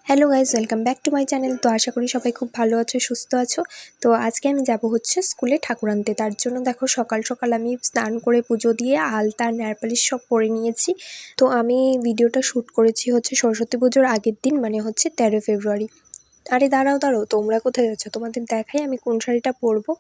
Hello guys, welcome back to my channel. তো আশা করি সবাই খুব ভালো আছো, সুস্থ আছো। তো আজকে আমি যাব হচ্ছে স্কুলে ঠাকুর আনতে। তার জন্য দেখো সকাল সকাল আমি স্নান করে পুজো দিয়ে আলতা নেল পালিশ সব পরে নিয়েছি। তো আমি ভিডিওটা শ্যুট করেছি হচ্ছে সরস্বতী পুজোর আগের দিন, মানে হচ্ছে 13 ফেব্রুয়ারি। আরে দাঁড়াও দাঁড়াও, তোমরা কোথায় যাচ্ছ? তোমাদের দেখাই আমি কোন শাড়িটা পরবো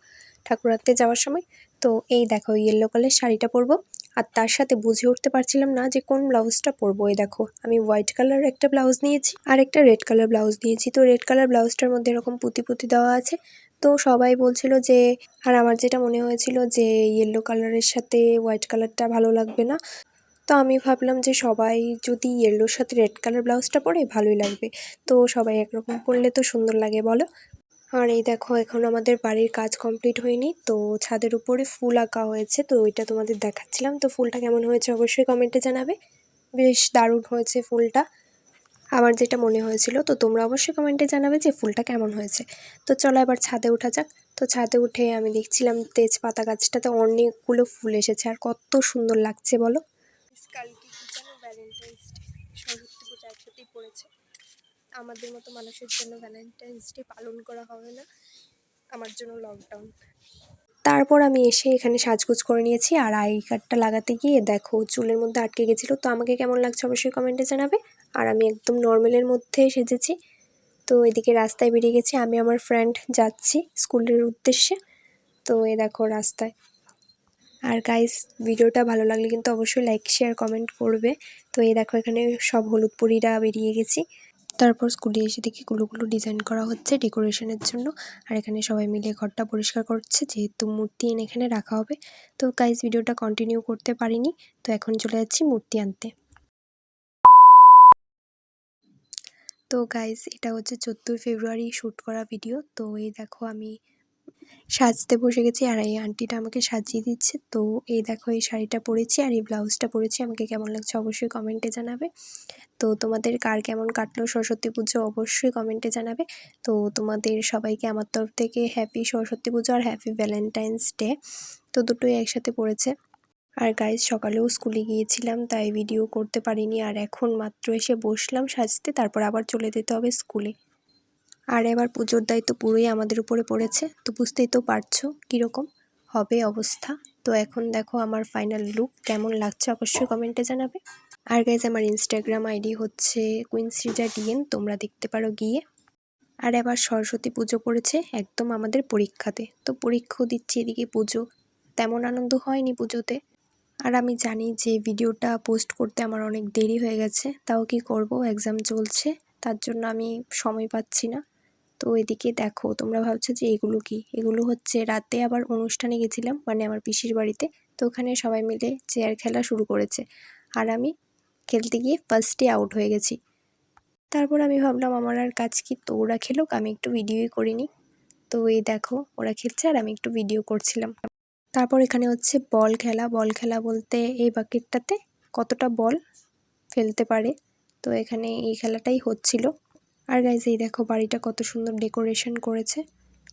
ঠাকুর আনতে যাওয়ার সময়। তো এই দেখো ইয়েলো কালার শাড়িটা পরবো, আর তার সাথে বুঝে উঠতে পারছিলাম না যে কোন ব্লাউজটা পরবো। এই দেখো আমি হোয়াইট কালার একটা ব্লাউজ নিয়েছি আর একটা রেড কালার ব্লাউজ নিয়েছি। তো রেড কালার ব্লাউজটার মধ্যে এরকম পুঁতি পুঁতি দেওয়া আছে। তো সবাই বলছিল যে, আর আমার যেটা মনে হয়েছিল যে ইয়েলো কালারের সাথে হোয়াইট কালারটা ভালো লাগবে না। তো আমি ভাবলাম যে সবাই যদি ইয়েলোর সাথে রেড কালার ব্লাউজটা পরে ভালোই লাগবে। তো সবাই একরকম পরলে তো সুন্দর লাগে বলো। আর এই দেখো এখন আমাদের বাড়ির কাজ কমপ্লিট হয়নি, তো ছাদের উপরে ফুল আঁকা হয়েছে, তো ওইটা তোমাদের দেখাচ্ছিলাম। তো ফুলটা কেমন হয়েছে অবশ্যই কমেন্টে জানাবে। বেশ দারুণ হয়েছে ফুলটা, আমার যেটা মনে হয়েছিল। তো তোমরা অবশ্যই কমেন্টে জানাবে যে ফুলটা কেমন হয়েছে। তো চলো এবার ছাদে ওঠা যাক। তো ছাদে উঠে আমি দেখছিলাম তেজপাতা গাছটাতে অনেকগুলো ফুল এসেছে, আর কত সুন্দর লাগছে বলো। কালকে কি যেন ভ্যালেন্টাইন্স ডে, সরস্বতী পুজো একসাথেই পড়েছে। আমাদের মতো মানুষের জন্য ভ্যালেন্টাইন্স ডে পালন করা হবে না, আমার জন্য লকডাউন। তারপর আমি এসে এখানে সাজগোজ করে নিয়েছি, আর আই কার্ডটা লাগাতে গিয়ে দেখো চুলের মধ্যে আটকে গেছিলো। তো আমাকে কেমন লাগছে অবশ্যই কমেন্টে জানাবে। আর আমি একদম নর্মালের মধ্যে সেজেছি। তো এদিকে রাস্তায় বেরিয়ে গেছি, আমি আমার ফ্রেন্ড যাচ্ছি স্কুলের উদ্দেশ্যে। তো এই দেখো রাস্তায়। আর গাইস, ভিডিওটা ভালো লাগলে কিন্তু অবশ্যই লাইক শেয়ার কমেন্ট করবে। তো এই দেখো এখানে সব হলুদ পরীরা বেরিয়ে গেছি। তারপর স্কুলে এসে দেখি গুলো ডিজাইন করা হচ্ছে ডেকোরেশনের জন্য। আর এখানে সবাই মিলে ঘরটা পরিষ্কার করছে, যেহেতু মূর্তি এনে এখানে রাখা হবে। তো গাইস, ভিডিওটা কন্টিনিউ করতে পারিনি, তো এখন চলে যাচ্ছি মূর্তি আনতে। তো গাইস, এটা হচ্ছে 14 ফেব্রুয়ারি শ্যুট করা ভিডিও। তো এই দেখো আমি সাজতে বসে গেছি, আর এই আন্টিটা আমাকে সাজিয়ে দিচ্ছে। তো এই দেখো এই শাড়িটা পরেছি আর এই ব্লাউজটা পরেছি, আমাকে কেমন লাগছে অবশ্যই কমেন্টে জানাবে। তো তোমাদের কার কেমন কাটলো সরস্বতী পুজো অবশ্যই কমেন্টে জানাবে। তো তোমাদের সবাইকে আমার তরফ থেকে হ্যাপি সরস্বতী পুজো আর হ্যাপি ভ্যালেন্টাইন্স ডে। তো দুটোই একসাথে পড়েছে। আর গাইজ, সকালেও স্কুলে গিয়েছিলাম, তাই ভিডিও করতে পারিনি। আর এখন মাত্র এসে বসলাম সাজতে, তারপর আবার চলে যেতে হবে স্কুলে। আর এবার পুজোর দায়িত্ব পুরোই আমাদের উপরে পড়েছে, তো বুঝতেই তো পারছো কীরকম হবে অবস্থা। তো এখন দেখো আমার ফাইনাল লুক কেমন লাগছে অবশ্যই কমেন্টে জানাবে। আর গাইজ, আমার ইনস্টাগ্রাম আইডি হচ্ছে queen_srija_dn, তোমরা দেখতে পারো গিয়ে। আর এবার সরস্বতী পুজো পড়েছে একদম আমাদের পরীক্ষাতে, তো পরীক্ষাও দিচ্ছি, এদিকে পুজো। তেমন আনন্দ হয়নি পুজোতে। আর আমি জানি যে ভিডিওটা পোস্ট করতে আমার অনেক দেরি হয়ে গেছে, তাও কি করব, এক্সাম চলছে, তার জন্য আমি সময় পাচ্ছি না। তো এদিকে দেখো, তোমরা ভাবছো যে এগুলো কি, এগুলো হচ্ছে রাতে আবার অনুষ্ঠানে গেছিলাম, মানে আমার পিসির বাড়িতে। তো ওখানে সবাই মিলে চেয়ার খেলা শুরু করেছে, আর আমি খেলতে গিয়ে ফার্স্টে আউট হয়ে গেছি। তারপর আমি ভাবলাম আমার আর কাজ কি, তো ওরা খেলুক, আমি একটু ভিডিওই করিনি। তো এই দেখো ওরা খেলছে আর আমি একটু ভিডিও করছিলাম। তারপর এখানে হচ্ছে বল খেলা। বল খেলা বলতে এই বাকেটটাতে কতটা বল ফেলতে পারে, তো এখানে এই খেলাটাই হচ্ছিল। আর গাইজ, এই দেখো বাড়িটা কত সুন্দর ডেকোরেশন করেছে।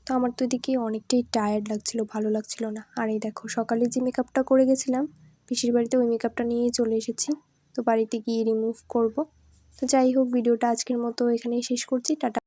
তো আমার তো এদিকে অনেকটাই টায়ার্ড লাগছিল, ভালো লাগছিল না। আর এই দেখো সকালে যে মেকআপটা করে গেছিলাম পিসির বাড়িতে, ওই মেকআপটা নিয়েই চলে এসেছি। তো বাড়িতে গিয়ে রিমুভ করব। তো যাই হোক, ভিডিওটা আজকের মতো এখানেই শেষ করছি, টাটা।